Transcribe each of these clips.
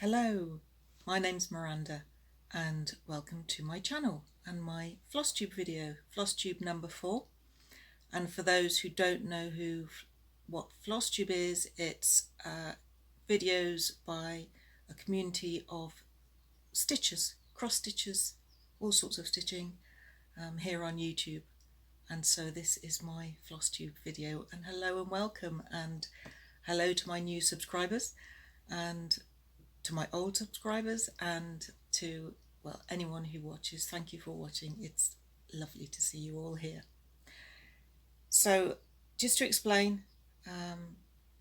Hello, my name's Miranda and welcome to my channel and my Flosstube video, Flosstube number 4. And for those who don't know what Flosstube is, it's videos by a community of stitchers, cross stitchers, all sorts of stitching here on YouTube. And so this is my Flosstube video, and hello and welcome, and hello to my new subscribers and to my old subscribers, and to, well, anyone who watches. Thank you for watching. It's lovely to see you all here. So just to explain,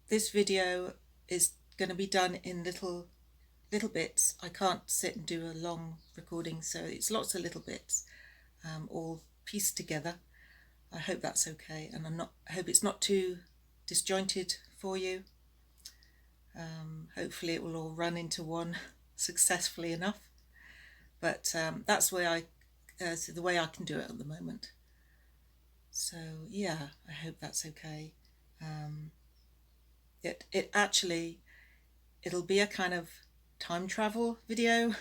this video is going to be done in little bits. I can't sit and do a long recording, so it's lots of little bits all pieced together. I hope that's okay, and I hope it's not too disjointed for you. Hopefully it will all run into one successfully enough, but that's the way I can do it at the moment. So yeah, I hope that's okay. It'll be a kind of time travel video, a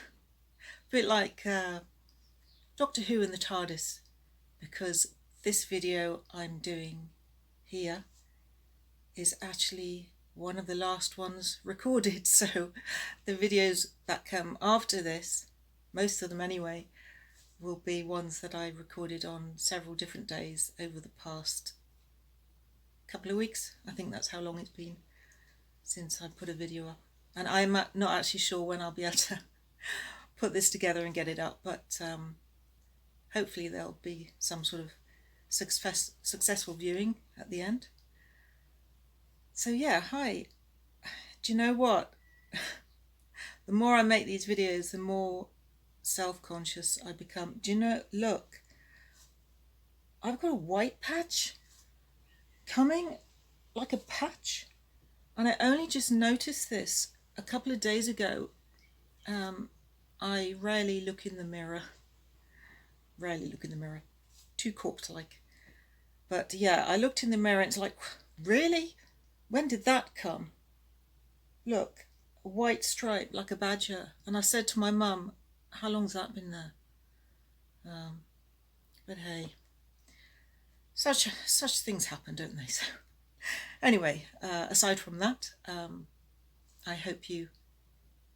bit like Doctor Who in the TARDIS, because this video I'm doing here is actually one of the last ones recorded. So the videos that come after this, most of them anyway, will be ones that I recorded on several different days over the past couple of weeks. I think that's how long it's been since I put a video up, and I'm not actually sure when I'll be able to put this together and get it up, but hopefully there'll be some sort of successful viewing at the end. So yeah, hi. Do you know what? The more I make these videos, the more self-conscious I become. Do you know, look, I've got a white patch coming, like a patch, and I only just noticed this a couple of days ago. I rarely look in the mirror, too corpse-like. But yeah, I looked in the mirror and it's like, really? When did that come? Look, a white stripe like a badger. And I said to my mum, how long's that been there? But hey, such things happen, don't they? So anyway, aside from that, I hope you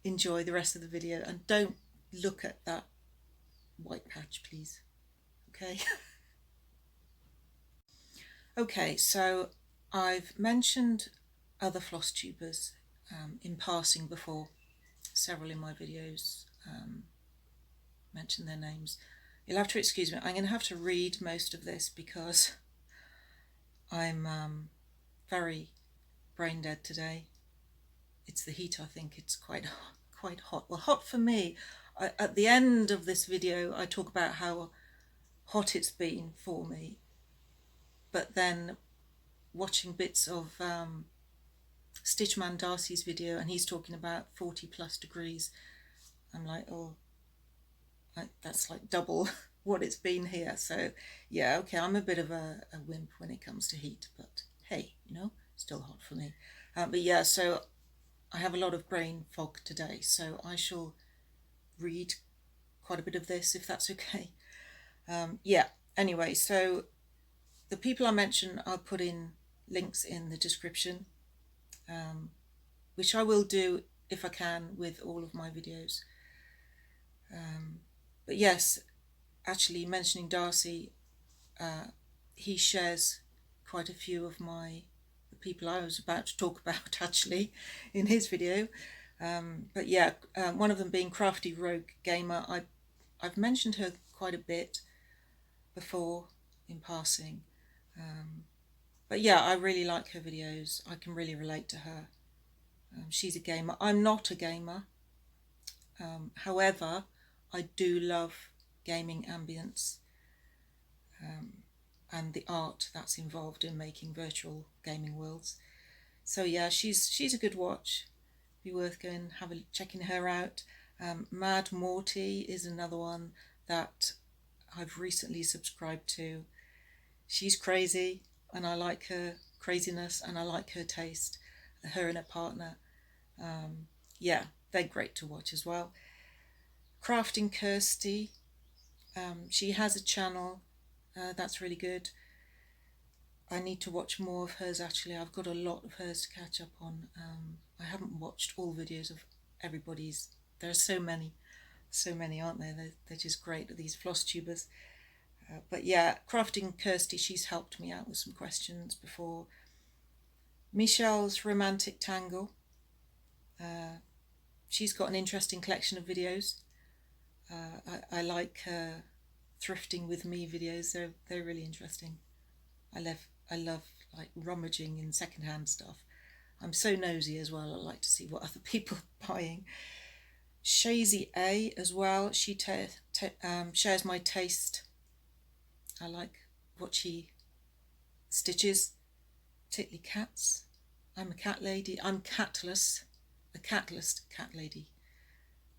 enjoy the rest of the video, and don't look at that white patch, please. Okay. Okay, so I've mentioned other Flosstubers in passing before. Several in my videos mention their names. You'll have to excuse me. I'm going to have to read most of this because I'm very brain dead today. It's the heat, I think. It's quite hot. Well, hot for me. At the end of this video, I talk about how hot it's been for me. But then watching bits of Stitchman Darcy's video, and he's talking about 40+ degrees, I'm like, oh, that's like double what it's been here. So yeah, okay, I'm a bit of a wimp when it comes to heat, but hey, you know, still hot for me. But yeah, so I have a lot of brain fog today, so I shall read quite a bit of this, if that's okay. Yeah, anyway, so the people I mentioned, I'll put in links in the description, which I will do if I can with all of my videos. But yes, actually mentioning Darcy, he shares quite a few of the people I was about to talk about actually in his video. But yeah, one of them being Crafty Rogue Gamer. I've mentioned her quite a bit before in passing. But yeah, I really like her videos. I can really relate to her. She's a gamer. I'm not a gamer. However, I do love gaming ambience and the art that's involved in making virtual gaming worlds. So yeah, she's a good watch. Be worth going checking her out. Mad Morty is another one that I've recently subscribed to. She's crazy, and I like her craziness, and I like her taste, her and her partner. Yeah, they're great to watch as well. Crafting Kirsty, she has a channel that's really good. I need to watch more of hers actually. I've got a lot of hers to catch up on. I haven't watched all videos of everybody's. There are so many, aren't there? They're just great, these Flosstubers. But yeah, Crafting Kirsty, she's helped me out with some questions before. Michelle's Romantic Tangle. She's got an interesting collection of videos. I like her thrifting with me videos. They're really interesting. I love like rummaging in secondhand stuff. I'm so nosy as well. I like to see what other people are buying. Shazy A as well. She shares my taste. I like what she stitches. Tickly Cats. I'm a cat lady. I'm catless. A catless cat lady.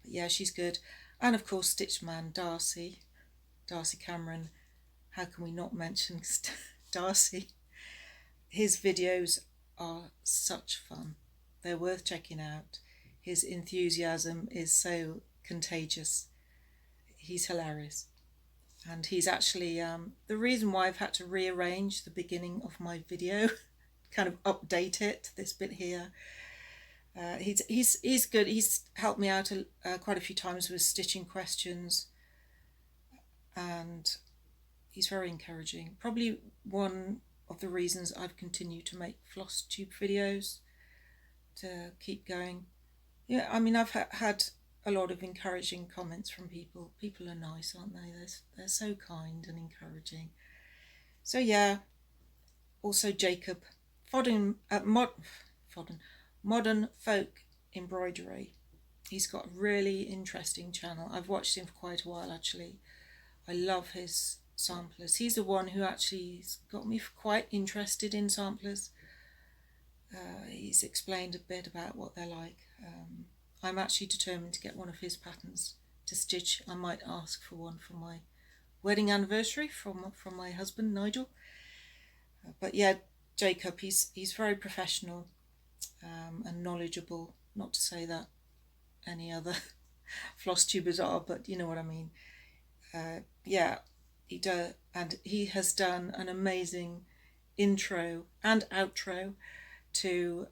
But yeah, she's good. And of course, Stitchman Darcy Cameron. How can we not mention Darcy? His videos are such fun. They're worth checking out. His enthusiasm is so contagious. He's hilarious. And he's actually the reason why I've had to rearrange the beginning of my video, kind of update it, this bit here. He's good. He's helped me out quite a few times with stitching questions, and he's very encouraging. Probably one of the reasons I've continued to make Flosstube videos, to keep going. Yeah, I mean, I've had a lot of encouraging comments from people. People are nice, aren't they? They're so kind and encouraging. So yeah, also Jacob, Modern Folk Embroidery. He's got a really interesting channel. I've watched him for quite a while actually. I love his samplers. He's the one who actually got me quite interested in samplers. He's explained a bit about what they're like. I'm actually determined to get one of his patterns to stitch. I might ask for one for my wedding anniversary from my husband Nigel. But yeah, Jacob, he's very professional and knowledgeable. Not to say that any other Flosstubers are, but you know what I mean. Yeah, he does, and he has done an amazing intro and outro to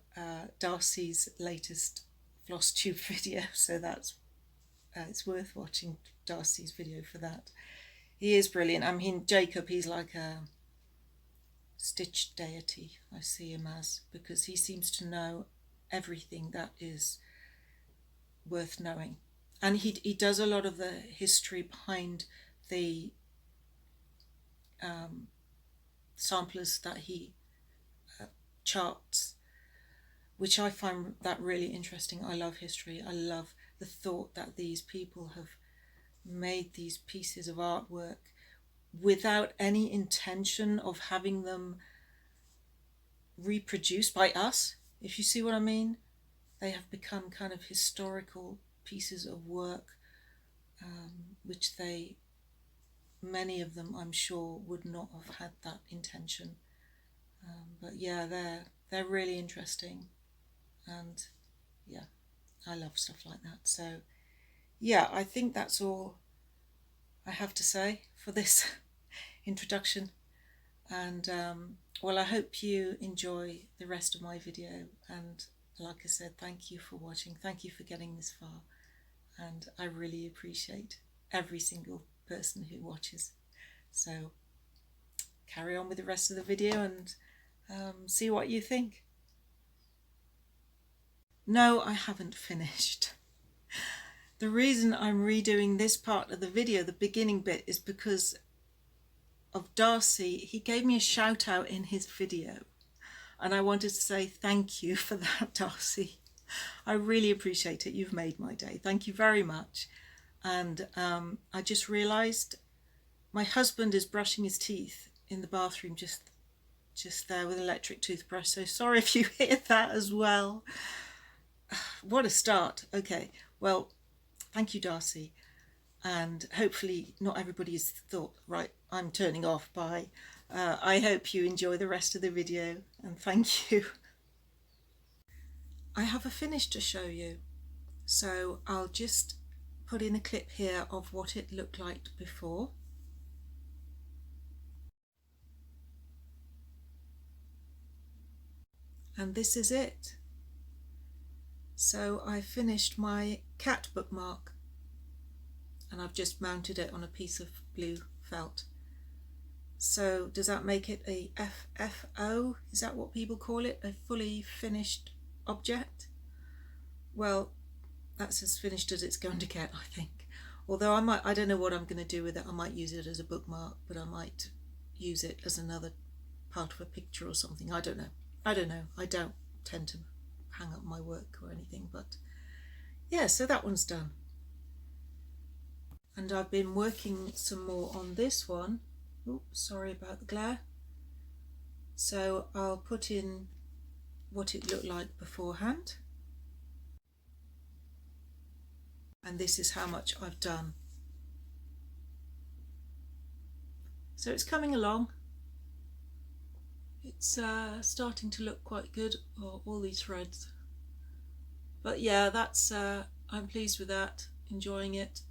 Darcy's latest Flosstube video, so that's it's worth watching Darcy's video for that. He is brilliant. I mean, Jacob, he's like a stitch deity, I see him as, because he seems to know everything that is worth knowing, and he does a lot of the history behind the samplers that he charts, which I find that really interesting. I love history. I love the thought that these people have made these pieces of artwork without any intention of having them reproduced by us, if you see what I mean. They have become kind of historical pieces of work, which many of them I'm sure would not have had that intention. But yeah, they're really interesting, and yeah, I love stuff like that. So yeah, I think that's all I have to say for this introduction, and well, I hope you enjoy the rest of my video, and like I said, thank you for watching, thank you for getting this far, and I really appreciate every single person who watches. So carry on with the rest of the video and see what you think. No, I haven't finished. The reason I'm redoing this part of the video, the beginning bit, is because of Darcy. He gave me a shout out in his video, and I wanted to say thank you for that, Darcy. I really appreciate it. You've made my day. Thank you very much. And I just realised my husband is brushing his teeth in the bathroom just there with an electric toothbrush. So sorry if you hear that as well. What a start. Okay, well, thank you, Darcy. And hopefully not everybody's thought, right, I'm turning off. Bye. I hope you enjoy the rest of the video, and thank you. I have a finish to show you. So I'll just put in a clip here of what it looked like before. And this is it. So I finished my cat bookmark and I've just mounted it on a piece of blue felt. So does that make it a FFO? Is that what people call it? A fully finished object? Well, that's as finished as it's going to get, I think. Although I don't know what I'm going to do with it. I might use it as a bookmark, but I might use it as another part of a picture or something. I don't know. I don't tend to hang up my work or anything, but yeah, so that one's done. And I've been working some more on this one. Oops, sorry about the glare. So I'll put in what it looked like beforehand. And this is how much I've done. So it's coming along. It's starting to look quite good, all these threads. But yeah, that's I'm pleased with that, enjoying it.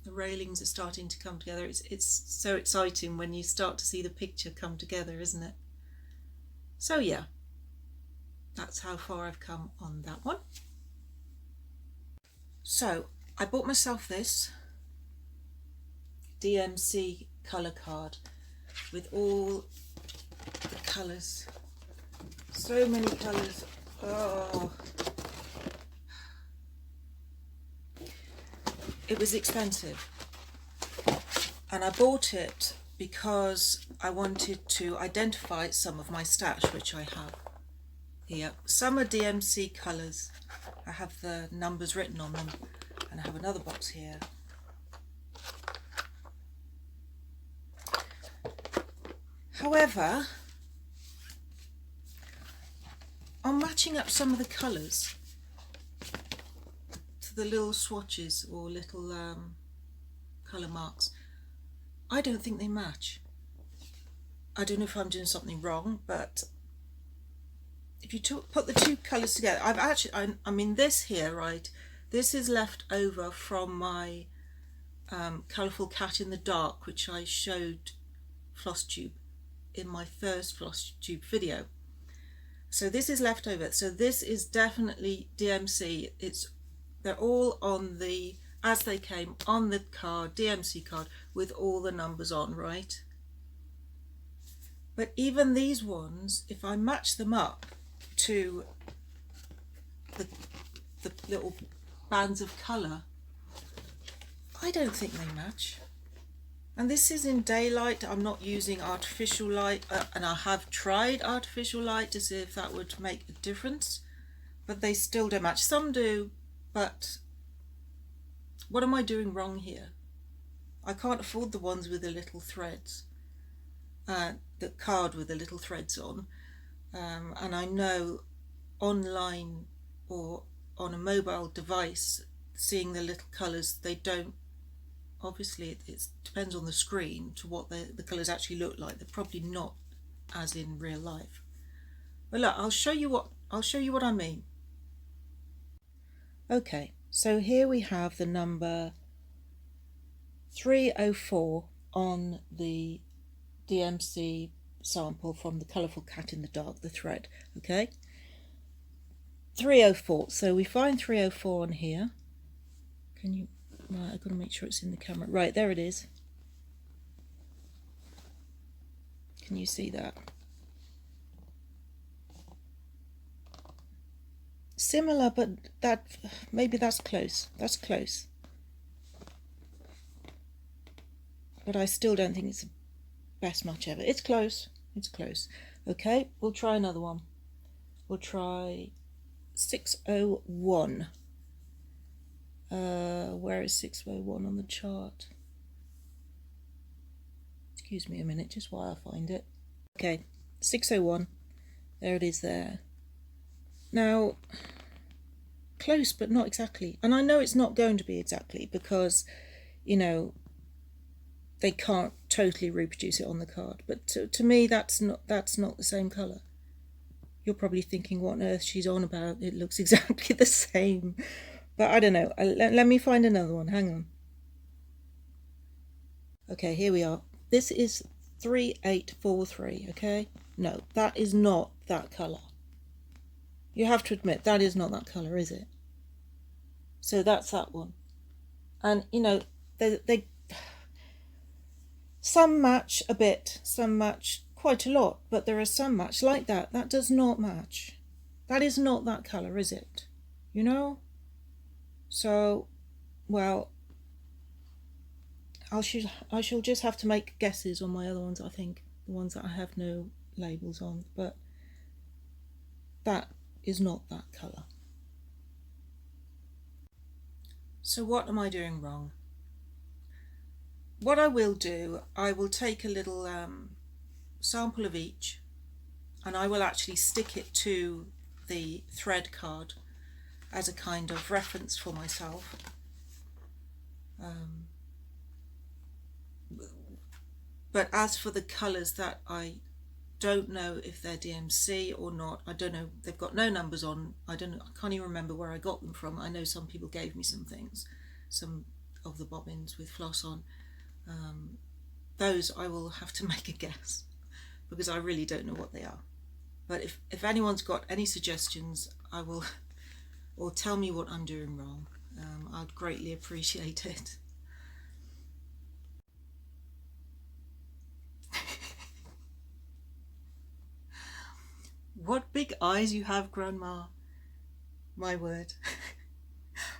The railings are starting to come together. It's so exciting when you start to see the picture come together, isn't it? So yeah, that's how far I've come on that one. So I bought myself this DMC colour card with all the colours. So many colours. Oh. It was expensive, and I bought it because I wanted to identify some of my stash, which I have here. Some are DMC colours. I have the numbers written on them, and I have another box here. However, on matching up some of the colours to the little swatches or little colour marks, I don't think they match. I don't know if I'm doing something wrong, but if you put the two colours together, I mean this here, right, this is left over from my colourful cat in the dark, which I showed Flosstube in my first Flosstube video. So this is left over. So this is definitely DMC. They're all on the, as they came on the card, DMC card, with all the numbers on, right? But even these ones, if I match them up to the little bands of colour, I don't think they match. And this is in daylight. I'm not using artificial light, and I have tried artificial light to see if that would make a difference, but they still don't match. Some do, but what am I doing wrong here? I can't afford the ones with the little threads, the card with the little threads on, and I know online or on a mobile device, seeing the little colours, they don't, obviously it depends on the screen to what the colours actually look like. They're probably not as in real life. But look, I'll show you what I mean. Okay, so here we have the number 304 on the DMC sample from the Colourful Cat in the Dark, the thread, okay? 304, so we find 304 on here. Can you, right, I've got to make sure it's in the camera. Right, there it is. Can you see that? Similar, but maybe that's close. That's close. But I still don't think it's the best match ever. It's close. It's close. Okay, we'll try another one. We'll try 601. Where is 601 on the chart? Excuse me a minute, just while I find it. Okay, 601. There it is there. Now, close, but not exactly. And I know it's not going to be exactly because, you know, they can't totally reproduce it on the card. But to me, that's not the same colour. You're probably thinking, what on earth she's on about? It looks exactly the same. But I don't know. Let me find another one. Hang on. Okay, here we are. This is 3843, okay? No, that is not that colour. You have to admit, that is not that colour, is it? So that's that one. And, you know, they some match a bit, some match quite a lot, but there are some match like that. That does not match. That is not that colour, is it? You know? So, well, I shall just have to make guesses on my other ones, I think. The ones that I have no labels on. But that is not that colour. So what am I doing wrong? What I will do, I will take a little sample of each, and I will actually stick it to the thread card as a kind of reference for myself. But as for the colours that I don't know if they're DMC or not, I don't know, they've got no numbers on, I can't even remember where I got them from. I know some people gave me some things, some of the bobbins with floss on. Those I will have to make a guess, because I really don't know what they are. But if anyone's got any suggestions, I will, or tell me what I'm doing wrong, I'd greatly appreciate it. What big eyes you have, Grandma. My word.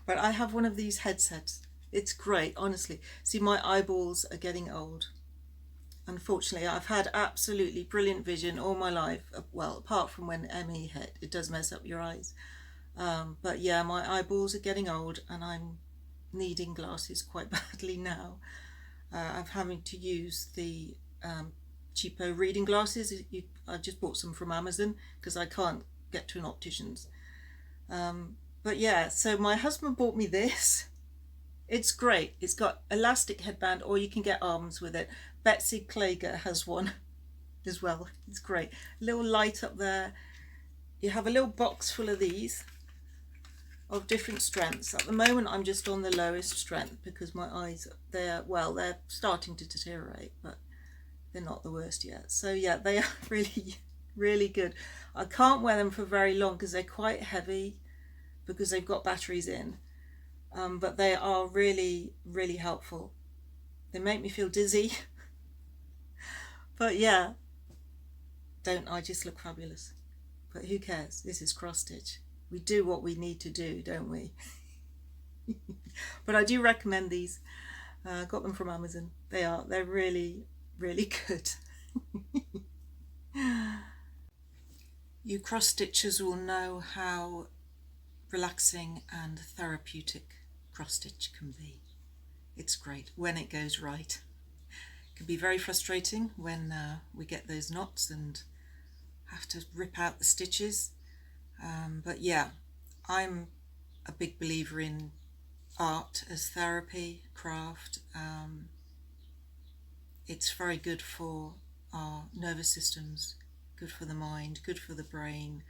But I have one of these headsets. It's great, honestly. See, my eyeballs are getting old. Unfortunately, I've had absolutely brilliant vision all my life. Well, apart from when ME hit, it does mess up your eyes. But yeah, my eyeballs are getting old and I'm needing glasses quite badly now. I'm having to use the cheapo reading glasses. I just bought some from Amazon because I can't get to an optician's. But yeah, so my husband bought me this. It's great. It's got elastic headband, or you can get arms with it. Betsy Klager has one as well. It's great. A little light up there. You have a little box full of these of different strengths. At the moment I'm just on the lowest strength because my eyes, they're starting to deteriorate, but they're not the worst yet. So yeah, they are really good. I can't wear them for very long because they're quite heavy because they've got batteries in, but they are really helpful. They make me feel dizzy. But yeah, don't I just look fabulous? But who cares? This is cross stitch. We do what we need to do, don't we? But I do recommend these. Got them from Amazon. They're really good. You cross stitchers will know how relaxing and therapeutic cross stitch can be. It's great when it goes right. It can be very frustrating when we get those knots and have to rip out the stitches. But yeah, I'm a big believer in art as therapy, craft. It's very good for our nervous systems, good for the mind, good for the brain,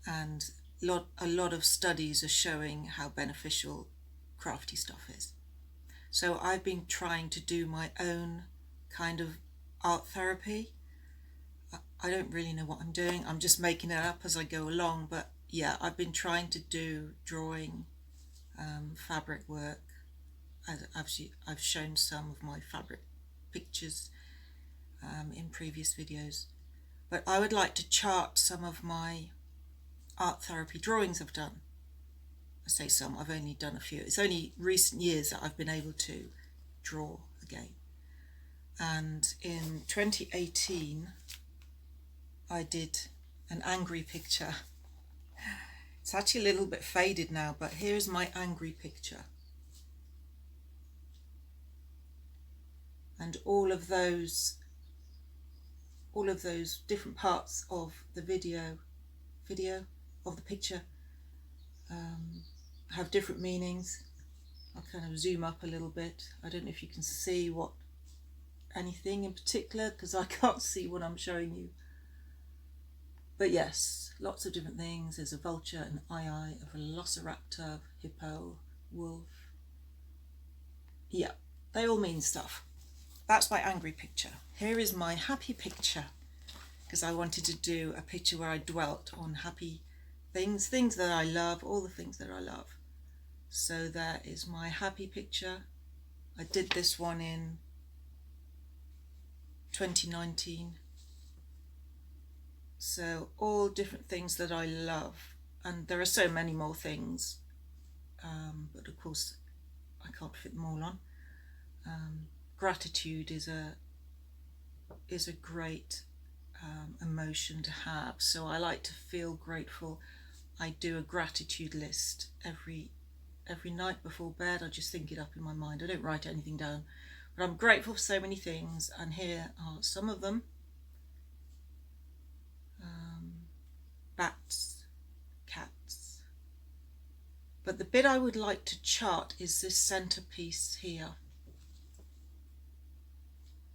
and a lot of studies are showing how beneficial crafty stuff is. So I've been trying to do my own kind of art therapy. I don't really know what I'm doing. I'm just making it up as I go along. But yeah, I've been trying to do drawing, fabric work. I've shown some of my fabric pictures in previous videos. But I would like to chart some of my art therapy drawings I've done. I say some, I've only done a few. It's only recent years that I've been able to draw again. And in 2018, I did an angry picture. It's actually a little bit faded now, but here's my angry picture. And all of those different parts of the video of the picture have different meanings. I'll kind of zoom up a little bit. I don't know if you can see anything in particular because I can't see what I'm showing you. But yes, lots of different things. There's a vulture, an eye, a velociraptor, hippo, wolf. Yeah, they all mean stuff. That's my angry picture. Here is my happy picture, because I wanted to do a picture where I dwelt on happy things that I love, all the things that I love. So there is my happy picture. I did this one in 2019. So all different things that I love, and there are so many more things, but of course I can't fit them all on. Gratitude is a great emotion to have, so I like to feel grateful. I do a gratitude list every night before bed. I just think it up in my mind. I don't write anything down, but I'm grateful for so many things, and here are some of them. Bats, cats. But the bit I would like to chart is this centerpiece here.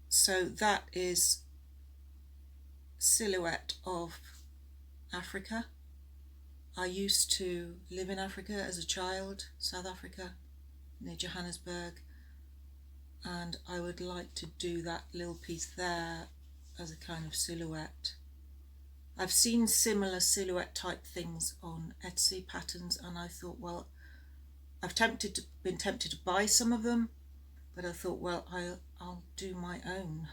So that is silhouette of Africa. I used to live in Africa as a child, South Africa, near Johannesburg, and I would like to do that little piece there as a kind of silhouette. I've seen similar silhouette type things on Etsy patterns, and I thought, well, I've been tempted to buy some of them, but I thought, well, I'll do my own,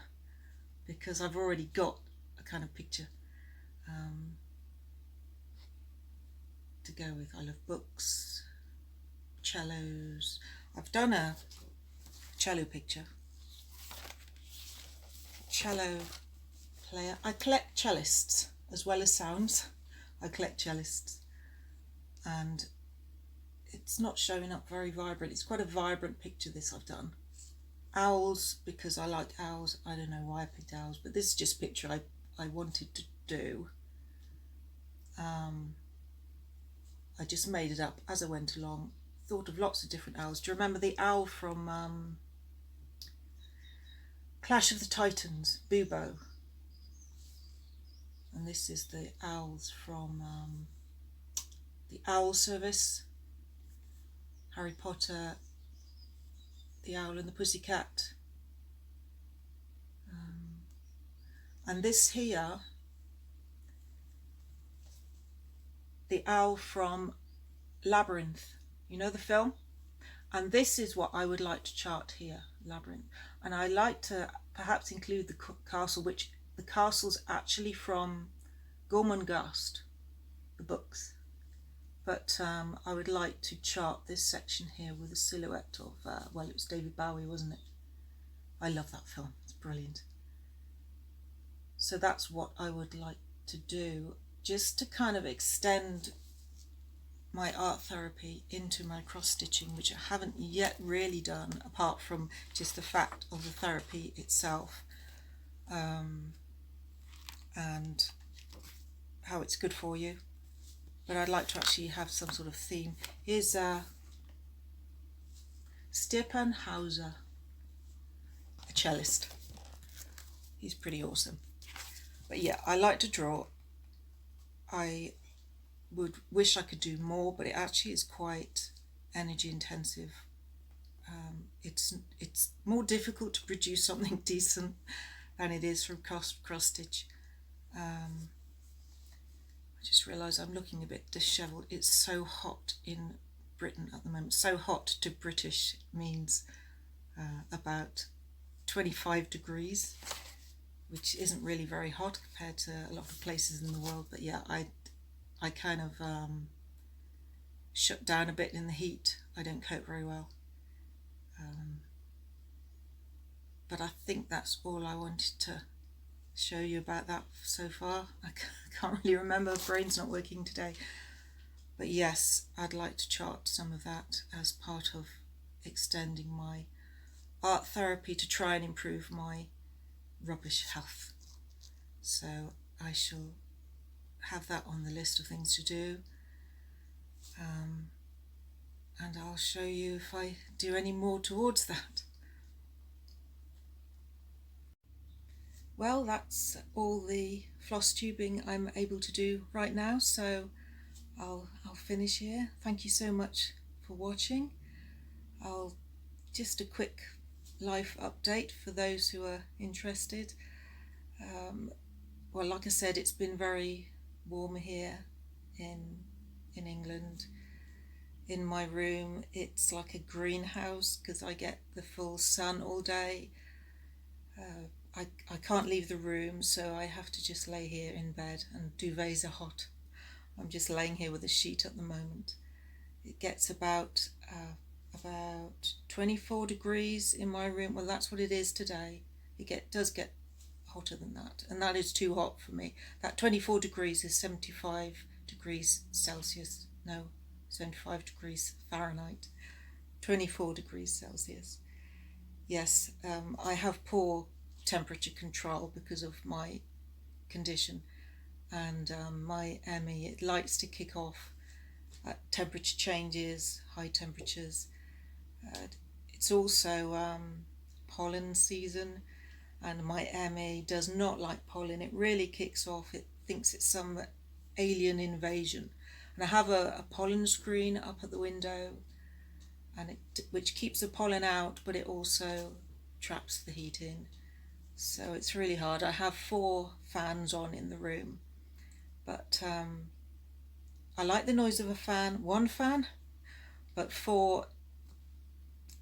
because I've already got a kind of picture to go with. I love books, cellos. I've done a cello picture. Cello player. I collect cellists as well as sounds. I collect cellists, and it's not showing up very vibrant. It's quite a vibrant picture, this I've done. Owls, because I like owls. I don't know why I picked owls, but this is just a picture I wanted to do. I just made it up as I went along. Thought of lots of different owls. Do you remember the owl from Clash of the Titans, Bubo? And this is the owls from the Owl Service, Harry Potter, The Owl and the Pussycat. And this here, the owl from Labyrinth, you know the film? And this is what I would like to chart here, Labyrinth. And I like to perhaps include the castle, which the castle's actually from Gormenghast, the books. But I would like to chart this section here with a silhouette of, well, it was David Bowie, wasn't it? I love that film, it's brilliant. So that's what I would like to do, just to kind of extend my art therapy into my cross stitching, which I haven't yet really done, apart from just the fact of the therapy itself, and how it's good for you. But I'd like to actually have some sort of theme. Here's Stefan Hauser, a cellist. He's pretty awesome. But yeah, I like to draw. I would wish I could do more, but it actually is quite energy intensive. It's more difficult to produce something decent than it is from cross stitch. I just realised I'm looking a bit dishevelled. It's so hot in Britain at the moment. So hot to British means about 25 degrees, which isn't really very hot compared to a lot of places in the world. But yeah, I kind of shut down a bit in the heat. I don't cope very well. But I think that's all I wanted to show you about that so far. I can't really remember, brain's not working today. But yes, I'd like to chart some of that as part of extending my art therapy to try and improve my rubbish health. So I shall have that on the list of things to do, and I'll show you if I do any more towards that. well, that's all the floss tubing I'm able to do right now, so I'll finish here. Thank you so much for watching. I'll just a quick life update for those who are interested. Well, like I said, it's been very warm here in England. In my room, it's like a greenhouse because I get the full sun all day. I can't leave the room, so I have to just lay here in bed, and duvets are hot. I'm just laying here with a sheet at the moment. It gets about 24 degrees in my room. Well, that's what it is today. Does get hotter than that, and that is too hot for me. That 24 degrees is 75 degrees Celsius. No, 75 degrees Fahrenheit. 24 degrees Celsius. Yes, I have poor temperature control because of my condition, and my ME, it likes to kick off at temperature changes, high temperatures. It's also pollen season, and my ME does not like pollen. It really kicks off. It thinks it's some alien invasion. And I have a pollen screen up at the window, and which keeps the pollen out, but it also traps the heat in. So it's really hard. I have 4 fans on in the room, but I like the noise of a fan, 1 fan, but for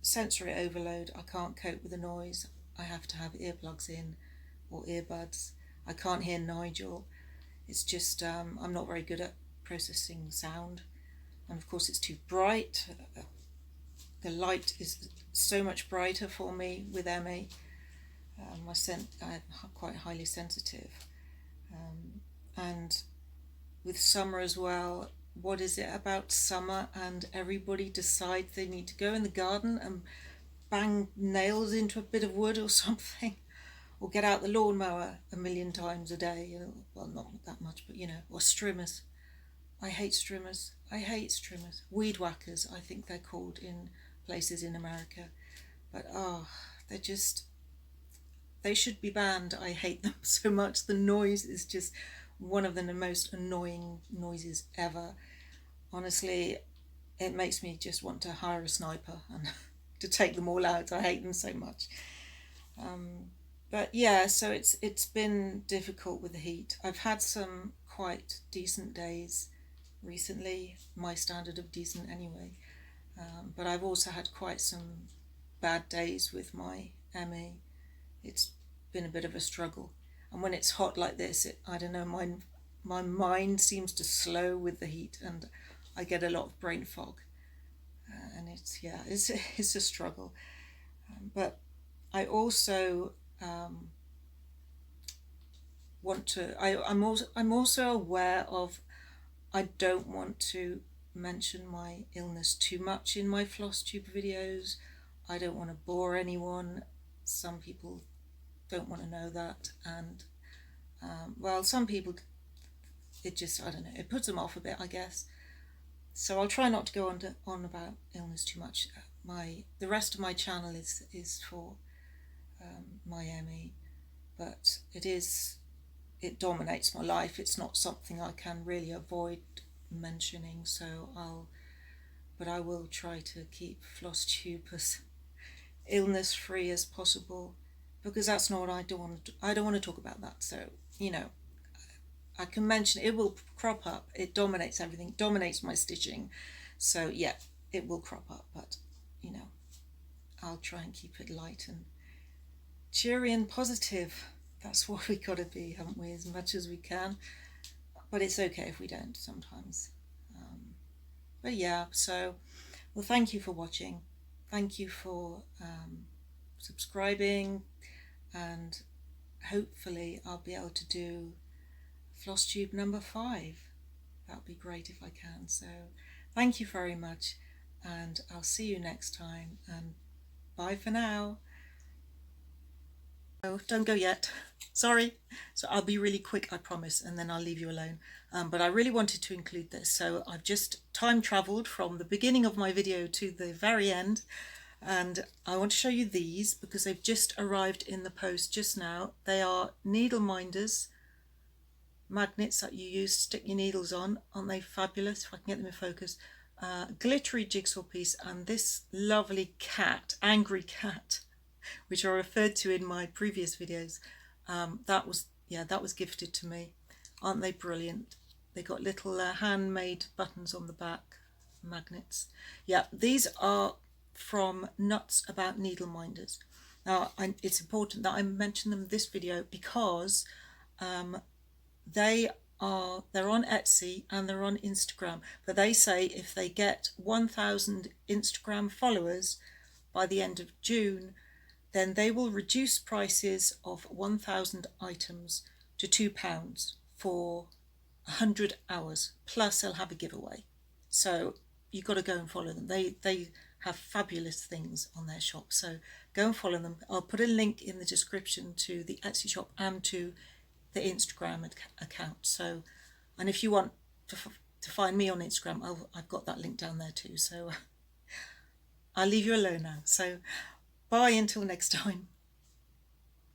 sensory overload, I can't cope with the noise. I have to have earplugs in or earbuds. I can't hear Nigel. It's just I'm not very good at processing sound, and of course it's too bright. The light is so much brighter for me with ME. I'm quite highly sensitive, and with summer as well. What is it about summer and everybody decides they need to go in the garden and bang nails into a bit of wood or something, or get out the lawnmower a million times a day, well, not that much, but or strimmers. I hate strimmers. Weed whackers, I think they're called in places in America, but they should be banned. I hate them so much. The noise is just one of the most annoying noises ever. Honestly, it makes me just want to hire a sniper and to take them all out. I hate them so much. But yeah, so it's been difficult with the heat. I've had some quite decent days recently, my standard of decent anyway. But I've also had quite some bad days with my ME. It's been a bit of a struggle. And when it's hot like this, I don't know, my mind seems to slow with the heat, and I get a lot of brain fog. And it's a struggle. But I also I'm also aware of, I don't want to mention my illness too much in my Flosstube videos. I don't want to bore anyone. Some people don't want to know that, and well, some people, it just, I don't know, it puts them off a bit, I guess. So I'll try not to go on about illness too much. The rest of my channel is for my ME, but it dominates my life. It's not something I can really avoid mentioning, so I will try to keep Flosstube as illness free as possible, because that's not what I don't want to talk about that. So I can mention it will crop up. It dominates everything, dominates my stitching. So yeah, it will crop up, but I'll try and keep it light and cheery and positive. That's what we gotta be, haven't we, as much as we can. But it's okay if we don't sometimes. But yeah, so, well, thank you for watching. Thank you for subscribing, and hopefully I'll be able to do Flosstube number 5. That would be great if I can. So thank you very much, and I'll see you next time, and bye for now. Oh, don't go yet. Sorry. So I'll be really quick, I promise, and then I'll leave you alone. But I really wanted to include this. So I've just time traveled from the beginning of my video to the very end. And I want to show you these because they've just arrived in the post just now. They are Needleminders magnets that you use to stick your needles on. Aren't they fabulous? If I can get them in focus. Glittery jigsaw piece, and this lovely cat, angry cat, which I referred to in my previous videos. That was gifted to me. Aren't they brilliant? They got little handmade buttons on the back, magnets. Yeah, these are from Nuts About Needleminders. Now, it's important that I mention them in this video because they're on Etsy and they're on Instagram, but they say if they get 1,000 Instagram followers by the end of June, then they will reduce prices of 1,000 items to £2 for 100 hours, plus they'll have a giveaway. So you've got to go and follow them. They have fabulous things on their shop, so go and follow them. I'll put a link in the description to the Etsy shop and to the Instagram account. So, and if you want to find me on Instagram, I've got that link down there too. So I'll leave you alone now. So bye until next time.